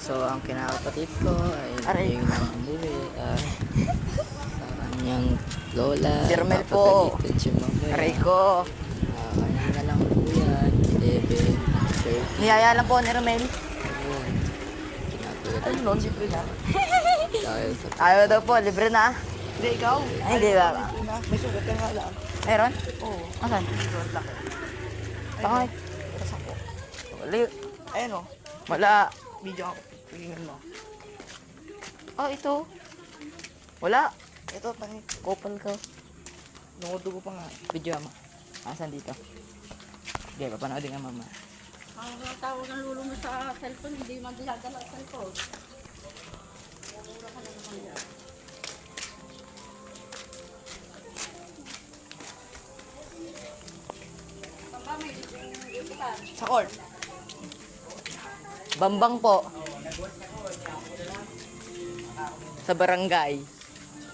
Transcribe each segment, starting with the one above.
So, ang kinakapatid ko ay Aray. yung nambuhi sa kanyang lola. Si Romel po. Papagalitan siya mamaya. Aray ko. Kanina lang po yan. 11:30. Niyaya lang po ni Romel. Ayun. Kinatulad Ano nun, libre na? dahil sa Ayaw daw po, libre na. Hindi, ikaw. Ay, hindi ba? Libre na. May sugat ka nga lang. Meron? Oo. Asan? Sugat laki. Bakit? Tapos ako. Wala. Ayan o. Wala. Video ako. Tingnan mo. Oh, ito. Wala. Ito, pangit. Kopal ka. Nungudugo pa nga. Video mo. Asan dito? Hindi, papanoodin nga mama. Ang tawag ng lulo mo sa cellphone, hindi man dinadala ang cellphone. Sa court. Bambang po. Sa barangay.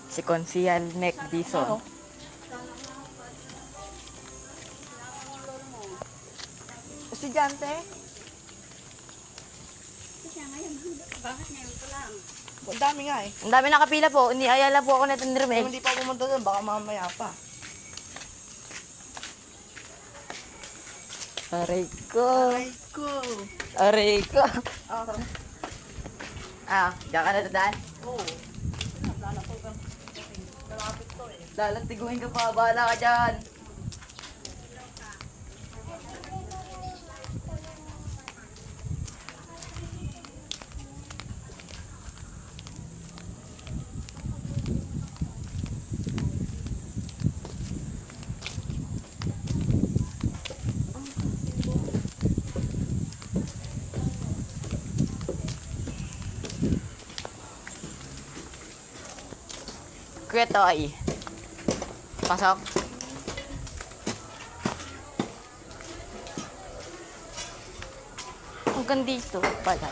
Si Consial Mac Dison. Estudyante. Bakit ngayon ko lang? Ang dami nga eh. Ang dami nakapila po. Hindi ayala po ako na ni Kung Romel. hindi pa pumunta doon, baka mamaya pa. Aray ko. Ay ko. Aray ko. Ah, Ah, diyan ka na dadaan? oo. Lalatiguin ka pa. Bahala ka dyan. Kuya Toy. Pasok. Hanggang dito pala.